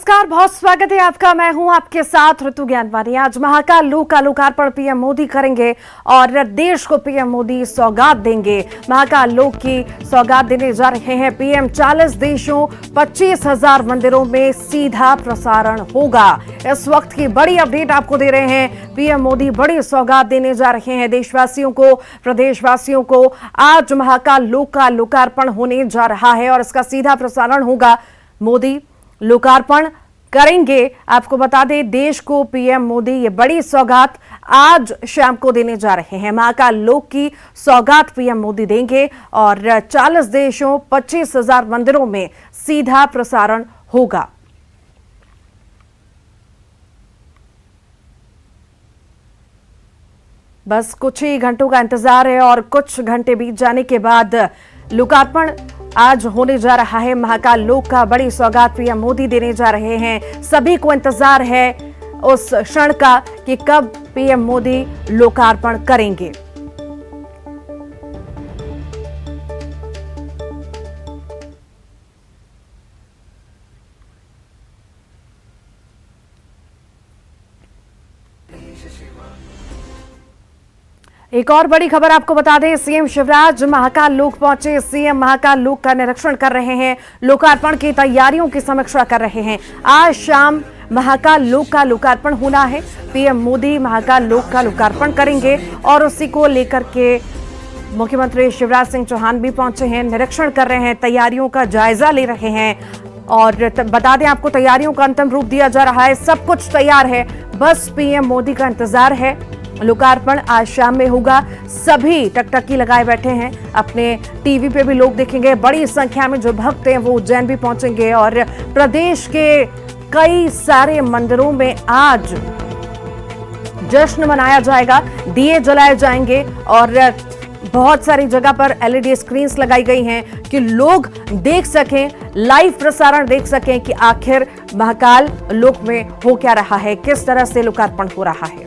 नमस्कार, बहुत स्वागत है आपका। मैं हूं आपके साथ ऋतु ज्ञानवानी। आज महाकाल लोक का लोकार्पण पीएम मोदी करेंगे और देश को पीएम मोदी सौगात देंगे। महाकाल लोक की सौगात देने जा रहे हैं पीएम। 40 देशों 25,000 मंदिरों में सीधा प्रसारण होगा। इस वक्त की बड़ी अपडेट आपको दे रहे हैं। पीएम मोदी बड़ी सौगात देने जा रहे हैं देशवासियों को, प्रदेशवासियों को। आज महाकाल लोक का लोकार्पण होने जा रहा है और इसका सीधा प्रसारण होगा। मोदी लोकार्पण करेंगे। आपको बता दें, देश को पीएम मोदी ये बड़ी सौगात आज शाम को देने जा रहे हैं। महाकाल लोक की सौगात पीएम मोदी देंगे और 40 देशों 25,000 मंदिरों में सीधा प्रसारण होगा। बस कुछ ही घंटों का इंतजार है और कुछ घंटे बीत जाने के बाद लोकार्पण आज होने जा रहा है। महाकाल लोक का बड़ी सौगात पीएम मोदी देने जा रहे हैं। सभी को इंतजार है उस क्षण का कि कब पीएम मोदी लोकार्पण करेंगे। एक और बड़ी खबर आपको बता दें, सीएम शिवराज महाकाल लोक पहुंचे। सीएम महाकाल लोक का निरीक्षण कर रहे हैं, लोकार्पण की तैयारियों की समीक्षा कर रहे हैं। आज शाम महाकाल लोक का लोकार्पण होना है। पीएम मोदी महाकाल लोक का लोकार्पण करेंगे और उसी को लेकर के मुख्यमंत्री शिवराज सिंह चौहान भी पहुंचे हैं, निरीक्षण कर रहे हैं, तैयारियों का जायजा ले रहे हैं। और बता दें आपको, तैयारियों का अंतिम रूप दिया जा रहा है। सब कुछ तैयार है, बस पीएम मोदी का इंतजार है। लोकार्पण आज शाम में होगा। सभी टकटकी लगाए बैठे हैं। अपने टीवी पे भी लोग देखेंगे। बड़ी संख्या में जो भक्त हैं वो उज्जैन भी पहुंचेंगे और प्रदेश के कई सारे मंदिरों में आज जश्न मनाया जाएगा, दिए जलाए जाएंगे और बहुत सारी जगह पर एलईडी स्क्रीन्स लगाई गई हैं कि लोग देख सकें, लाइव प्रसारण देख सकें कि आखिर महाकाल लोक में हो क्या रहा है, किस तरह से लोकार्पण हो रहा है।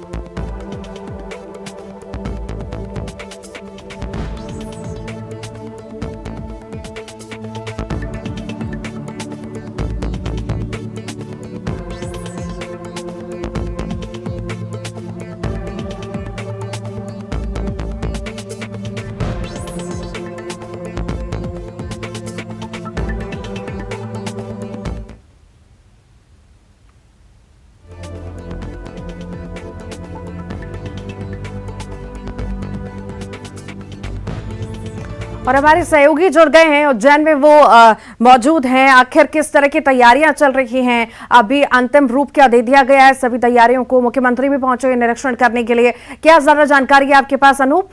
और हमारे सहयोगी जुड़ गए हैं उज्जैन में, वो मौजूद हैं। आखिर किस तरह की तैयारियां चल रही हैं? अभी अंतिम रूप क्या दे दिया गया है सभी तैयारियों को? मुख्यमंत्री भी पहुंचे हैं निरीक्षण करने के लिए। क्या ज्यादा जानकारी है आपके पास, अनूप?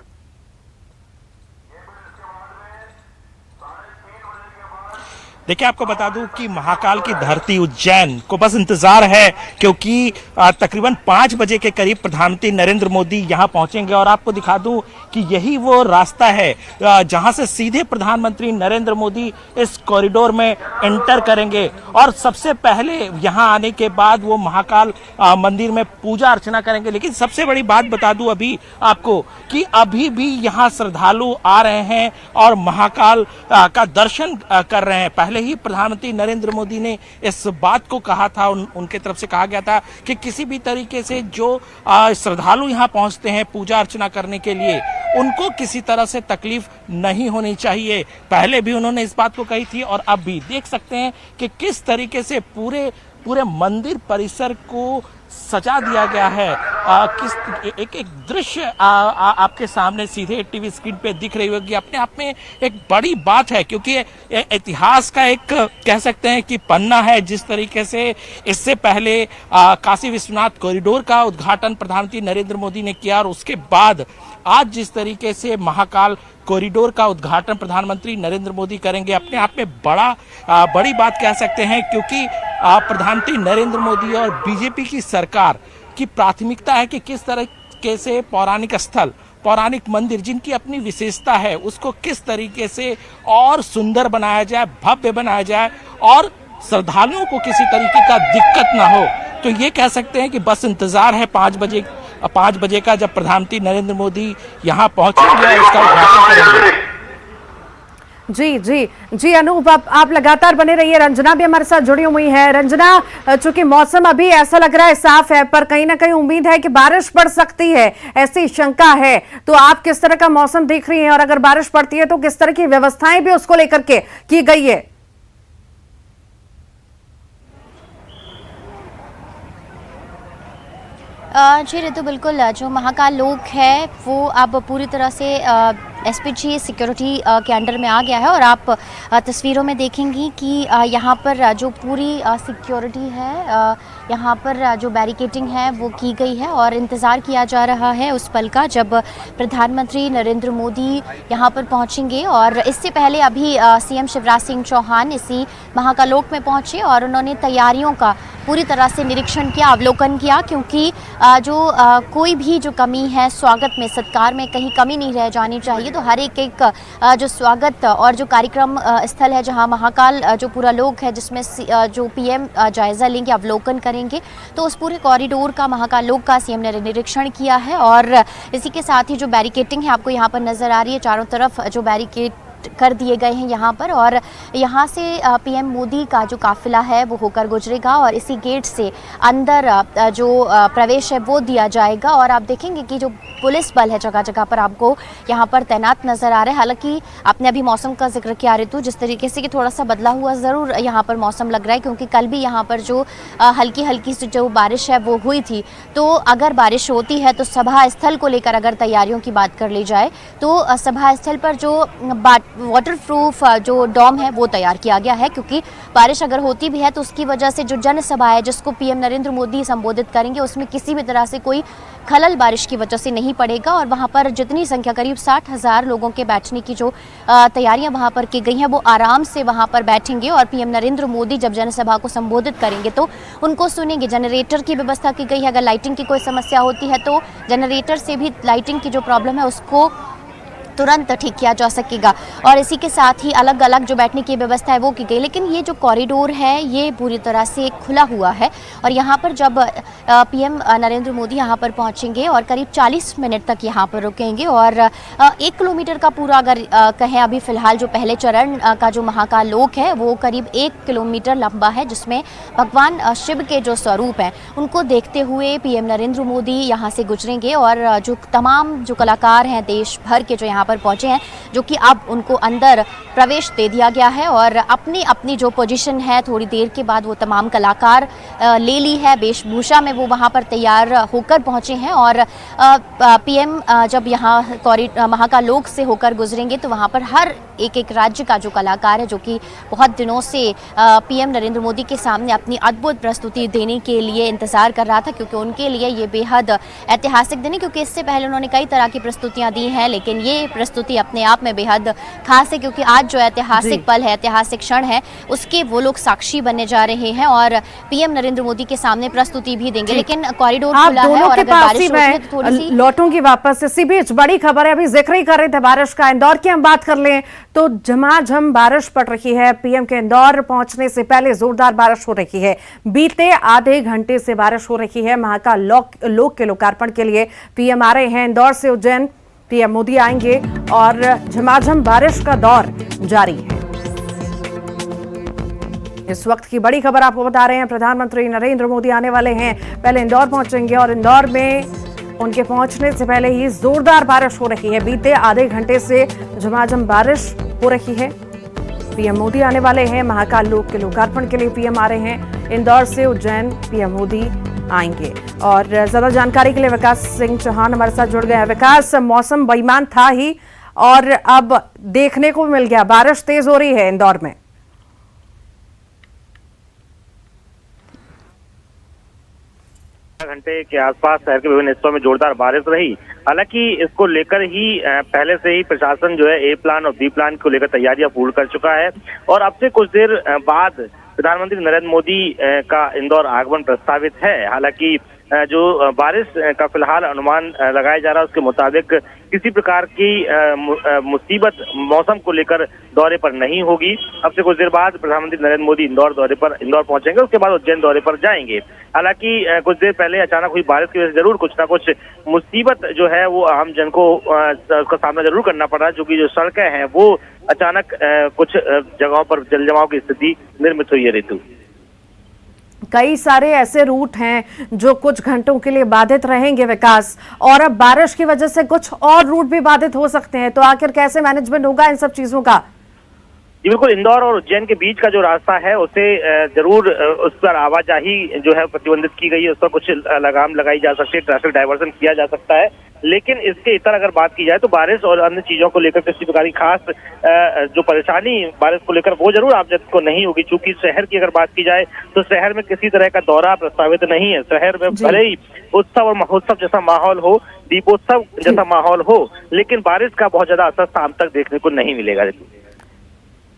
देखिए, आपको बता दूं कि महाकाल की धरती उज्जैन को बस इंतजार है, क्योंकि तकरीबन 5 बजे के करीब प्रधानमंत्री नरेंद्र मोदी यहां पहुंचेंगे। और आपको दिखा दूं कि यही वो रास्ता है जहां से सीधे प्रधानमंत्री नरेंद्र मोदी इस कॉरिडोर में एंटर करेंगे और सबसे पहले यहां आने के बाद वो महाकाल मंदिर में पूजा अर्चना करेंगे। लेकिन सबसे बड़ी बात बता दूं अभी आपको कि अभी भी यहां श्रद्धालु आ रहे हैं और महाकाल का दर्शन कर रहे हैं। पहले ही प्रधानमंत्री नरेंद्र मोदी ने इस बात को कहा था, उनके तरफ से कहा गया था कि किसी भी तरीके से जो श्रद्धालु यहां पहुंचते हैं पूजा अर्चना करने के लिए, उनको किसी तरह से तकलीफ नहीं होनी चाहिए। पहले भी उन्होंने इस बात को कही थी और अब भी देख सकते हैं कि किस तरीके से पूरे मंदिर परिसर को सजा दिया गया है। एक दृश्य आपके सामने सीधे टीवी स्क्रीन पे दिख रही होगी। अपने आप में एक बड़ी बात है, क्योंकि इतिहास का एक कह सकते हैं कि पन्ना है। जिस तरीके से इससे पहले काशी विश्वनाथ कॉरिडोर का उद्घाटन प्रधानमंत्री नरेंद्र मोदी ने किया और उसके बाद आज जिस तरीके से महाकाल कॉरिडोर का उद्घाटन प्रधानमंत्री नरेंद्र मोदी करेंगे, अपने आप में बड़ी बात कह सकते हैं। क्योंकि प्रधानमंत्री नरेंद्र मोदी और बीजेपी की सरकार की प्राथमिकता है कि किस तरीके से पौराणिक स्थल, पौराणिक मंदिर जिनकी अपनी विशेषता है, उसको किस तरीके से और सुंदर बनाया जाए, भव्य बनाया जाए और श्रद्धालुओं को किसी तरीके का दिक्कत ना हो। तो ये कह सकते हैं कि बस इंतजार है 5 बजे का, जब प्रधानमंत्री नरेंद्र मोदी यहाँ पहुंचेंगे और उसका उद्घाटन करेंगे। जी जी जी अनूप, आप लगातार बने रहिए। रंजना भी हमारे साथ जुड़ी हुई है। रंजना, चूंकि मौसम अभी ऐसा लग रहा है साफ है, पर कहीं ना कहीं उम्मीद है कि बारिश पड़ सकती है, ऐसी शंका है, तो आप किस तरह का मौसम देख रही हैं, और अगर बारिश पड़ती है तो किस तरह की व्यवस्थाएं भी उसको लेकर के की गई है? जी ऋतु, बिल्कुल जो महाकाल लोक है वो अब पूरी तरह से एसपीजी सिक्योरिटी के अंडर में आ गया है। और आप तस्वीरों में देखेंगी कि यहाँ पर जो पूरी सिक्योरिटी है, यहाँ पर जो बैरिकेडिंग है वो की गई है और इंतज़ार किया जा रहा है उस पल का जब प्रधानमंत्री नरेंद्र मोदी यहाँ पर पहुँचेंगे। और इससे पहले अभी सीएम शिवराज सिंह चौहान इसी महाकाल लोक में पहुँचे और उन्होंने तैयारियों का पूरी तरह से निरीक्षण किया, अवलोकन किया, क्योंकि कोई भी जो कमी है स्वागत में, सत्कार में कहीं कमी नहीं रह जानी चाहिए। तो हर एक जो स्वागत और जो कार्यक्रम स्थल है जहां महाकाल जो पूरा लोक है, जिसमें जो पीएम जायजा लेंगे, अवलोकन करेंगे, तो उस पूरे कॉरिडोर का, महाकाल लोक का सीएम ने निरीक्षण किया है। और इसी के साथ ही जो बैरिकेडिंग है आपको यहाँ पर नजर आ रही है, चारों तरफ जो बैरिकेड कर दिए गए हैं यहाँ पर, और यहाँ से पीएम मोदी का जो काफिला है वो होकर गुजरेगा और इसी गेट से अंदर जो प्रवेश है वो दिया जाएगा। और आप देखेंगे कि जो पुलिस बल है जगह जगह पर आपको यहाँ पर तैनात नजर आ रहे हैं। हालांकि आपने अभी मौसम का जिक्र किया ऋतु, जिस तरीके से कि थोड़ा सा बदला हुआ ज़रूर यहाँ पर मौसम लग रहा है, क्योंकि कल भी यहाँ पर जो हल्की हल्की सी जो बारिश है वो हुई थी। तो अगर बारिश होती है तो सभा स्थल को लेकर अगर तैयारियों की बात कर ली जाए तो सभा स्थल पर जो वाटरप्रूफ जो डॉम है वो तैयार किया गया है, क्योंकि बारिश अगर होती भी है तो उसकी वजह से जो जनसभा है जिसको पीएम नरेंद्र मोदी संबोधित करेंगे उसमें किसी भी तरह से कोई खलल बारिश की वजह से नहीं पड़ेगा। और वहां पर जितनी संख्या, करीब 60,000 लोगों के बैठने की जो तैयारियां वहां पर की गई हैं, वो आराम से वहां पर बैठेंगे और पीएम नरेंद्र मोदी जब जनसभा को संबोधित करेंगे तो उनको सुनेंगे। जनरेटर की व्यवस्था की गई है, अगर लाइटिंग की कोई समस्या होती है तो जनरेटर से भी लाइटिंग की जो प्रॉब्लम है उसको तुरंत ठीक किया जा सकेगा। और इसी के साथ ही अलग अलग जो बैठने की व्यवस्था है वो की गई। लेकिन ये जो कॉरिडोर है ये पूरी तरह से खुला हुआ है और यहाँ पर जब पीएम नरेंद्र मोदी यहाँ पर पहुँचेंगे और करीब 40 मिनट तक यहाँ पर रुकेंगे और 1 किलोमीटर का पूरा अगर कहें अभी फ़िलहाल जो पहले चरण का जो महाकाल लोक है वो करीब 1 किलोमीटर लंबा है, जिसमें भगवान शिव के जो स्वरूप हैं उनको देखते हुए पीएम नरेंद्र मोदी यहाँ से गुजरेंगे। और जो तमाम जो कलाकार हैं देश भर के जो यहाँ पर पहुंचे हैं, जो कि अब उनको अंदर प्रवेश दे दिया गया है और अपनी अपनी जो पोजीशन है थोड़ी देर के बाद वो तमाम कलाकार ले ली है, वेशभूषा में वो वहां पर तैयार होकर पहुंचे हैं। और पीएम जब यहाँ महाकाल लोक से होकर गुजरेंगे तो वहां पर हर एक राज्य का जो कलाकार है, जो कि बहुत दिनों से पीएम नरेंद्र मोदी के सामने अपनी अद्भुत प्रस्तुति देने के लिए इंतजार कर रहा था, क्योंकि उनके लिए ये बेहद ऐतिहासिक दिन है, क्योंकि इससे पहले उन्होंने कई तरह की प्रस्तुतियां दी हैं, लेकिन ये प्रस्तुति अपने आप में बेहद खास है, क्योंकि आज जो ऐतिहासिक पल है, ऐतिहासिक क्षण है, उसके वो लोग साक्षी बनने जा रहे हैं और पीएम नरेंद्र मोदी के सामने प्रस्तुति भी देंगे। लेकिन कॉरिडोर खुला है और अगर बारिश होती है तो थोड़ी सी लौटूंगी वापस। इसी बीच बड़ी खबर है, अभी जिक्र ही कर रहे थे बारिश का, इंदौर की हम बात कर लें तो झमाझम बारिश पड़ रही है। पीएम के इंदौर पहुंचने से पहले जोरदार बारिश हो रही है। बीते आधे घंटे से बारिश हो रही है। महाकाल लोक के लोकार्पण के लिए पीएम आ रहे हैं इंदौर से उज्जैन। पीएम मोदी आएंगे और झमाझम बारिश का दौर जारी है। इस वक्त की बड़ी खबर आपको बता रहे हैं, प्रधानमंत्री नरेंद्र मोदी आने वाले हैं, पहले इंदौर पहुंचेंगे और इंदौर में उनके पहुंचने से पहले ही जोरदार बारिश हो रही है। बीते आधे घंटे से झमाझम बारिश हो रही है। पीएम मोदी आने वाले हैं, महाकाल लोक के लोकार्पण के लिए पीएम आ रहे हैं इंदौर से उज्जैन। पीएम मोदी आएंगे और ज्यादा जानकारी के लिए विकास सिंह चौहान हमारे साथ जुड़ गए हैं। विकास, मौसम बेईमान था ही और अब देखने को मिल गया, बारिश तेज हो रही है इंदौर में। घंटे के आसपास शहर के विभिन्न हिस्सों में जोरदार बारिश रही। हालांकि इसको लेकर ही पहले से ही प्रशासन जो है ए प्लान और बी प्लान को लेकर तैयारियां पूर्ण कर चुका है और अब से कुछ देर बाद प्रधानमंत्री नरेंद्र मोदी का इंदौर आगमन प्रस्तावित है। हालांकि जो बारिश का फिलहाल अनुमान लगाया जा रहा है उसके मुताबिक किसी प्रकार की मुसीबत मौसम को लेकर दौरे पर नहीं होगी। अब से कुछ देर बाद प्रधानमंत्री नरेंद्र मोदी इंदौर पहुंचेंगे, उसके बाद उज्जैन दौरे पर जाएंगे। हालांकि कुछ देर पहले अचानक हुई बारिश की वजह से जरूर कुछ ना कुछ मुसीबत जो है वो आम जन को उसका सामना जरूर करना पड़ रहा है, क्योंकि जो सड़कें हैं वो अचानक कुछ जगहों पर जलजमाव की स्थिति निर्मित हुई है। ऋतु, कई सारे ऐसे रूट हैं जो कुछ घंटों के लिए बाधित रहेंगे विकास, और अब बारिश की वजह से कुछ और रूट भी बाधित हो सकते हैं, तो आखिर कैसे मैनेजमेंट होगा इन सब चीजों का? जी बिल्कुल, इंदौर और उज्जैन के बीच का जो रास्ता है उसे जरूर उस पर आवाजाही जो है प्रतिबंधित की गई है, उस पर कुछ लगाम लगाई जा सकती है, ट्रैफिक डायवर्सन किया जा सकता है। लेकिन इसके इतर अगर बात की जाए तो बारिश और अन्य चीजों को लेकर किसी प्रकार की खास जो परेशानी बारिश को लेकर वो जरूर आप को नहीं होगी। चूंकि शहर की अगर बात की जाए तो शहर में किसी तरह का दौरा प्रस्तावित नहीं है। शहर में भले ही उत्सव और महोत्सव जैसा माहौल हो, दीपोत्सव जैसा माहौल हो, लेकिन बारिश का बहुत ज्यादा असर शाम तक देखने को नहीं मिलेगा।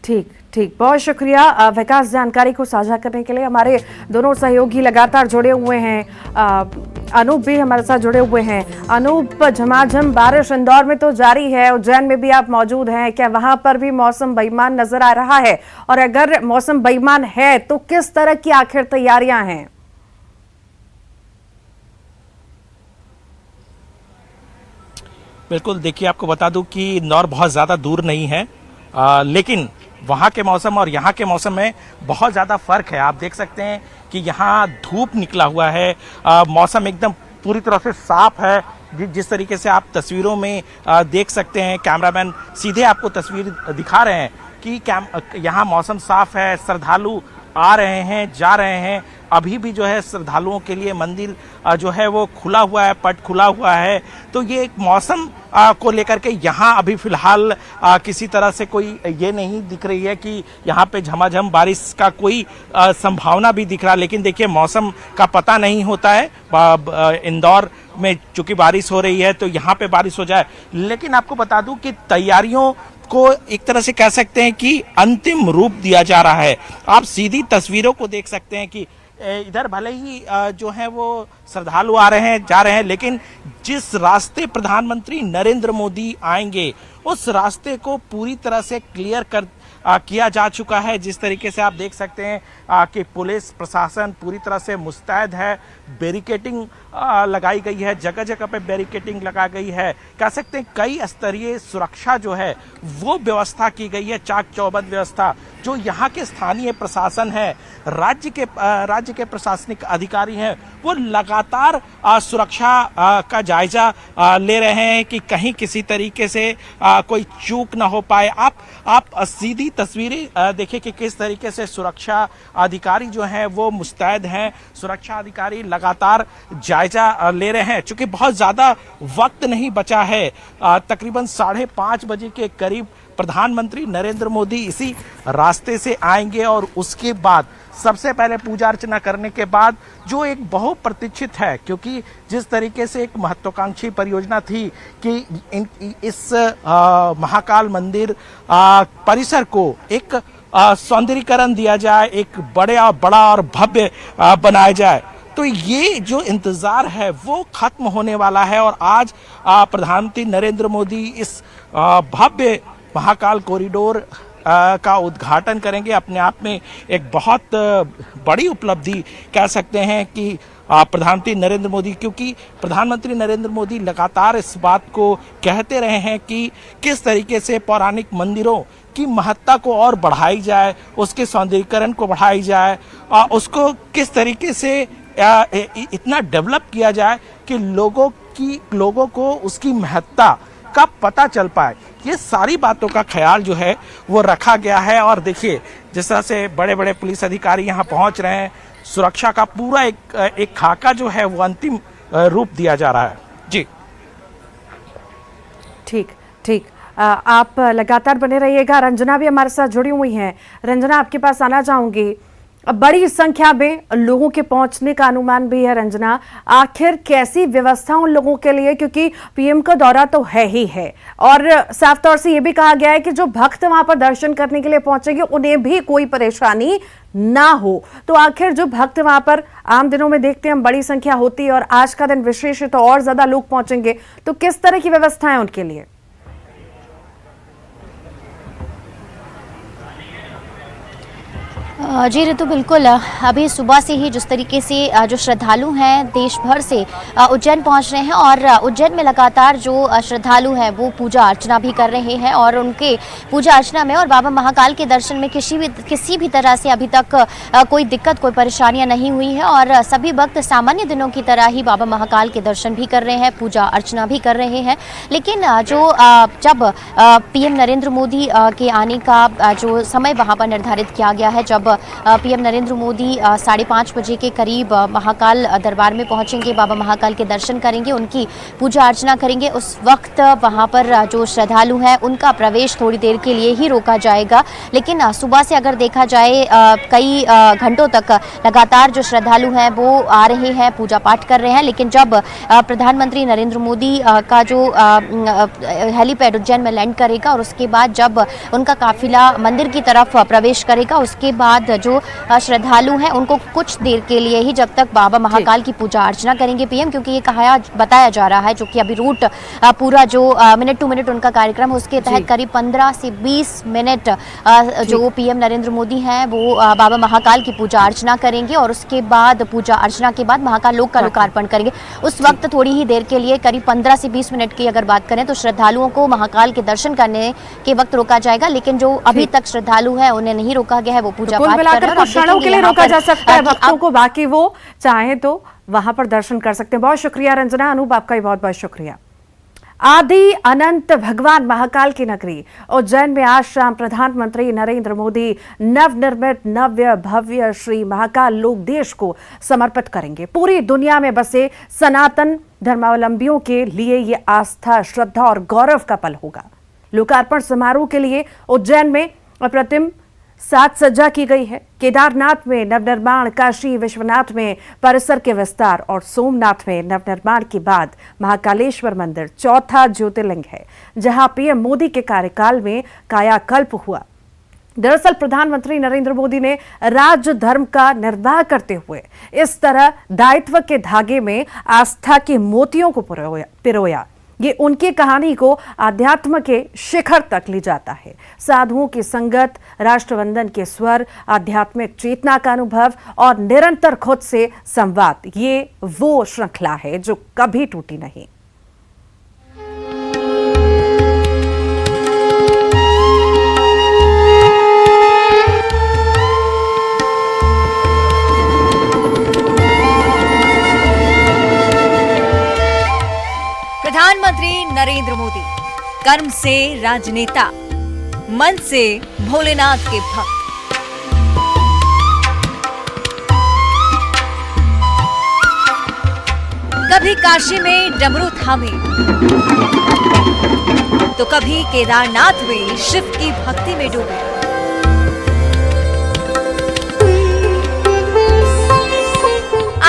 ठीक ठीक, बहुत शुक्रिया विकास जानकारी को साझा करने के लिए। हमारे दोनों सहयोगी लगातार जुड़े हुए हैं, अनूप भी हमारे साथ जुड़े हुए हैं। अनूप, झमाझम बारिश इंदौर में तो जारी है, उज्जैन में भी आप मौजूद हैं, क्या वहां पर भी मौसम बेईमान नजर आ रहा है? और अगर मौसम बेईमान है तो किस तरह की आखिर तैयारियां हैं? बिल्कुल, देखिए आपको बता दूं कि इंदौर बहुत ज़्यादा दूर नहीं है, लेकिन वहाँ के मौसम और यहाँ के मौसम में बहुत ज़्यादा फर्क है। आप देख सकते हैं कि यहाँ धूप निकला हुआ है, मौसम एकदम पूरी तरह से साफ है। जिस तरीके से आप तस्वीरों में देख सकते हैं, कैमरामैन सीधे आपको तस्वीर दिखा रहे हैं कि यहाँ मौसम साफ है, श्रद्धालु आ रहे हैं, जा रहे हैं। अभी भी जो है श्रद्धालुओं के लिए मंदिर जो है वो खुला हुआ है, पट खुला हुआ है। तो ये एक मौसम को लेकर के यहाँ अभी फिलहाल किसी तरह से कोई ये नहीं दिख रही है कि यहाँ पे झमाझम बारिश का कोई संभावना भी दिख रहा। लेकिन देखिए, मौसम का पता नहीं होता है। इंदौर में चूंकि बारिश हो रही है तो यहाँ पे बारिश हो जाए। लेकिन आपको बता दूं कि तैयारियों को एक तरह से कह सकते हैं कि अंतिम रूप दिया जा रहा है। आप सीधी तस्वीरों को देख सकते हैं कि इधर भले ही जो है वो श्रद्धालु आ रहे हैं, जा रहे हैं, लेकिन जिस रास्ते प्रधानमंत्री नरेंद्र मोदी आएंगे उस रास्ते को पूरी तरह से क्लियर किया जा चुका है। जिस तरीके से आप देख सकते हैं कि पुलिस प्रशासन पूरी तरह से मुस्तैद है, बैरिकेडिंग लगाई गई है, जगह जगह पे बैरिकेडिंग लगा गई है। कह सकते हैं कई स्तरीय सुरक्षा जो है वो व्यवस्था की गई है, चाक चौबंद व्यवस्था। जो यहाँ के स्थानीय प्रशासन है, राज्य के प्रशासनिक अधिकारी हैं, वो लगातार सुरक्षा का जायजा ले रहे हैं कि कहीं किसी तरीके से कोई चूक ना हो पाए। आप सीधी तस्वीरें देखिए कि किस तरीके से सुरक्षा अधिकारी जो हैं वो मुस्तैद हैं। सुरक्षा अधिकारी लगातार जायजा ले रहे हैं। चूंकि बहुत ज़्यादा वक्त नहीं बचा है, तकरीबन 5:30 बजे के करीब प्रधानमंत्री नरेंद्र मोदी इसी रास्ते से आएंगे और उसके बाद सबसे पहले पूजा अर्चना करने के बाद जो एक बहुप्रतीक्षित है, क्योंकि जिस तरीके से एक महत्वाकांक्षी परियोजना थी कि इस महाकाल मंदिर परिसर को एक सौंदर्यीकरण दिया जाए, एक बड़ा और भव्य बनाया जाए, तो ये जो इंतजार है वो खत्म होने वाला है। और आज प्रधानमंत्री नरेंद्र मोदी इस भव्य महाकाल कॉरिडोर का उद्घाटन करेंगे। अपने आप में एक बहुत बड़ी उपलब्धि कह सकते हैं कि प्रधानमंत्री नरेंद्र मोदी, क्योंकि प्रधानमंत्री नरेंद्र मोदी लगातार इस बात को कहते रहे हैं कि किस तरीके से पौराणिक मंदिरों की महत्ता को और बढ़ाई जाए, उसके सौंदर्यीकरण को बढ़ाई जाए, उसको किस तरीके से इतना डेवलप किया जाए कि लोगों को उसकी महत्ता का पता चल पाए। ये सारी बातों का ख्याल जो है वो रखा गया है। और देखिए जिस तरह से बड़े बड़े पुलिस अधिकारी यहाँ पहुँच रहे हैं, सुरक्षा का पूरा एक खाका जो है वो अंतिम रूप दिया जा रहा है। जी ठीक, आप लगातार बने रहिएगा। रंजना भी हमारे साथ जुड़ी हुई हैं। रंजना, आपके पास आना चाहूंगी। अब बड़ी संख्या में लोगों के पहुंचने का अनुमान भी है। रंजना, आखिर कैसी व्यवस्था उन लोगों के लिए, क्योंकि पीएम का दौरा तो है ही है और साफ तौर से यह भी कहा गया है कि जो भक्त वहां पर दर्शन करने के लिए पहुंचेंगे उन्हें भी कोई परेशानी ना हो। तो आखिर जो भक्त वहां पर आम दिनों में देखते हैं हम बड़ी संख्या होती है और आज का दिन विशेष है तो और ज्यादा लोग पहुंचेंगे, तो किस तरह की व्यवस्था है उनके लिए? जी ऋतु, बिल्कुल अभी सुबह से ही जिस तरीके से जो श्रद्धालु हैं देश भर से उज्जैन पहुंच रहे हैं और उज्जैन में लगातार जो श्रद्धालु हैं वो पूजा अर्चना भी कर रहे हैं और उनके पूजा अर्चना में और बाबा महाकाल के दर्शन में किसी भी तरह से अभी तक कोई दिक्कत, कोई परेशानियां नहीं हुई है और सभी भक्त सामान्य दिनों की तरह ही बाबा महाकाल के दर्शन भी कर रहे हैं, पूजा अर्चना भी कर रहे हैं। लेकिन जब पीएम नरेंद्र मोदी के आने का जो समय वहाँ पर निर्धारित किया गया है, जब पीएम नरेंद्र मोदी 5:30 बजे के करीब महाकाल दरबार में पहुंचेंगे, बाबा महाकाल के दर्शन करेंगे, उनकी पूजा अर्चना करेंगे, उस वक्त वहां पर जो श्रद्धालु हैं उनका प्रवेश थोड़ी देर के लिए ही रोका जाएगा। लेकिन सुबह से अगर देखा जाए कई घंटों तक लगातार जो श्रद्धालु हैं वो आ रहे हैं, पूजा पाठ कर रहे हैं। लेकिन जब प्रधानमंत्री नरेंद्र मोदी का जो हेलीपैड उज्जैन में लैंड करेगा और उसके बाद जब उनका काफिला मंदिर की तरफ प्रवेश करेगा, उसके बाद जो श्रद्धालु हैं उनको कुछ देर के लिए ही, जब तक बाबा महाकाल की पूजा अर्चना करेंगे पीएम, क्योंकि ये बताया जा रहा है जो कि अभी रूट पूरा जो मिनट टू मिनट उनका कार्यक्रम है उसके तहत करीब 15 से 20 मिनट जो पीएम नरेंद्र मोदी हैं वो बाबा महाकाल की पूजा अर्चना करेंगे और उसके बाद पूजा अर्चना के बाद महाकाल लोक का लोकार्पण करेंगे। उस वक्त थोड़ी ही देर के लिए करीब 15 से 20 मिनट की अगर बात करें तो श्रद्धालुओं को महाकाल के दर्शन करने के वक्त रोका जाएगा। लेकिन जो अभी तक श्रद्धालु है उन्हें नहीं रोका गया है, वो पूजा कुल मिलाकर कुछ क्षणों के लिए रोका जा सकता है भक्तों को, बाकी वो चाहे तो वहां पर दर्शन कर सकते हैं। बहुत शुक्रिया रंजना। अनूप, आपका भी बहुत बहुत शुक्रिया। आदि अनंत भगवान महाकाल की नगरी उज्जैन में आज शाम प्रधानमंत्री नरेंद्र मोदी नवनिर्मित नव्य भव्य श्री महाकाल लोक देश को समर्पित करेंगे। पूरी दुनिया में बसे सनातन धर्मावलंबियों के लिए ये आस्था, श्रद्धा और गौरव का पल होगा। लोकार्पण समारोह के लिए उज्जैन में अप्रतिम साज सज्जा की गई है। केदारनाथ में नवनिर्माण, काशी विश्वनाथ में परिसर के विस्तार और सोमनाथ में नवनिर्माण के बाद महाकालेश्वर मंदिर चौथा ज्योतिर्लिंग है, जहां पीएम मोदी के कार्यकाल में कायाकल्प हुआ। दरअसल प्रधानमंत्री नरेंद्र मोदी ने राज्य धर्म का निर्वाह करते हुए इस तरह दायित्व के धागे में आस्था के मोतियों को पिरोया। ये उनकी कहानी को आध्यात्म के शिखर तक ले जाता है। साधुओं की संगत, राष्ट्रवंदन के स्वर, आध्यात्मिक चेतना का अनुभव और निरंतर खुद से संवाद, ये वो श्रृंखला है जो कभी टूटी नहीं। प्रधानमंत्री नरेंद्र मोदी कर्म से राजनेता, मन से भोलेनाथ के भक्त। कभी काशी में डमरू थामे तो कभी केदारनाथ में शिव की भक्ति में डूबे।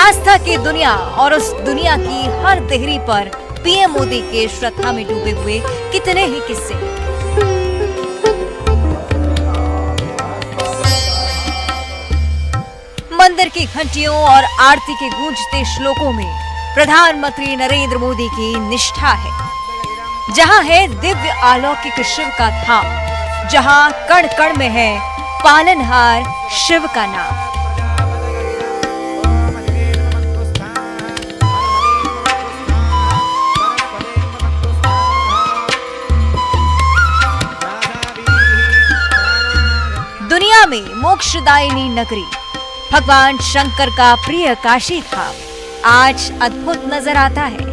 आस्था की दुनिया और उस दुनिया की हर देहरी पर पीएम मोदी के श्रद्धा में डूबे हुए कितने ही किस्से। मंदिर की घंटियों और आरती के गूंजते श्लोकों में प्रधानमंत्री नरेंद्र मोदी की निष्ठा है। जहां है दिव्य अलौकिक शिव का धाम, जहां कण कण में है पालनहार शिव का नाम। दुनिया में मोक्षदायिनी नगरी भगवान शंकर का प्रिय काशी धाम आज अद्भुत नजर आता है।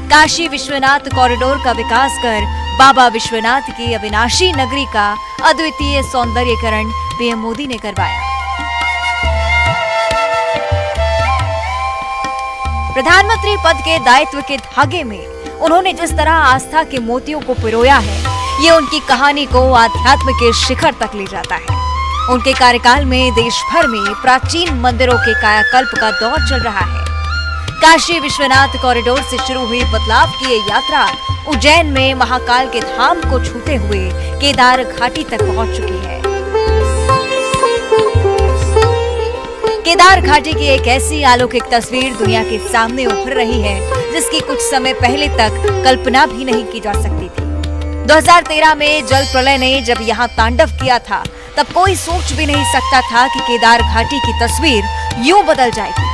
काशी विश्वनाथ कॉरिडोर का विकास कर बाबा विश्वनाथ की अविनाशी नगरी का अद्वितीय सौंदर्यीकरण पीएम मोदी ने करवाया। प्रधानमंत्री पद के दायित्व के धागे में उन्होंने जिस तरह आस्था के मोतियों को पिरोया है, ये उनकी कहानी को आध्यात्म के शिखर तक ले जाता है। उनके कार्यकाल में देश भर में प्राचीन मंदिरों के कायाकल्प का दौर चल रहा है। काशी विश्वनाथ कॉरिडोर से शुरू हुई बदलाव की ये यात्रा उज्जैन में महाकाल के धाम को छूते हुए केदार घाटी तक पहुंच चुकी है। केदार घाटी की एक ऐसी अलौकिक तस्वीर दुनिया के सामने उभर रही है जिसकी कुछ समय पहले तक कल्पना भी नहीं की जा सकती थी। 2013 में जल प्रलय ने जब यहाँ तांडव किया था तब कोई सोच भी नहीं सकता था कि केदार घाटी की तस्वीर यूं बदल जाएगी।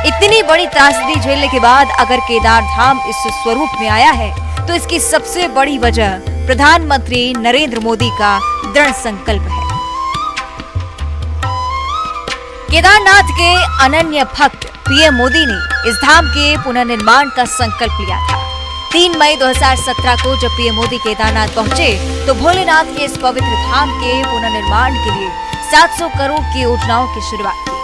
इतनी बड़ी त्रासदी झेलने के बाद अगर केदार धाम इस स्वरूप में आया है तो इसकी सबसे बड़ी वजह प्रधानमंत्री नरेंद्र मोदी का दृढ़ संकल्प है। केदारनाथ के अनन्य भक्त पीएम मोदी ने इस धाम के पुनर्निर्माण का संकल्प लिया था। 3 मई 2017 को जब पीएम मोदी केदारनाथ पहुंचे तो भोलेनाथ के इस पवित्र धाम के पुनर्निर्माण के लिए 700 करोड़ की योजनाओं की शुरुआत की।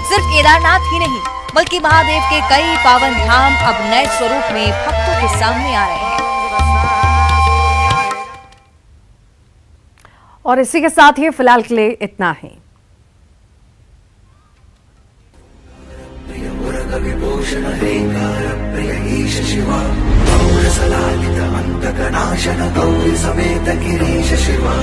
सिर्फ केदारनाथ ही नहीं बल्कि महादेव के कई पावन धाम अब नए स्वरूप में भक्तों के सामने आ रहे हैं। और इसी के साथ ही फिलहाल के लिए इतना ही। गौरी समेत गिरीश शिवा।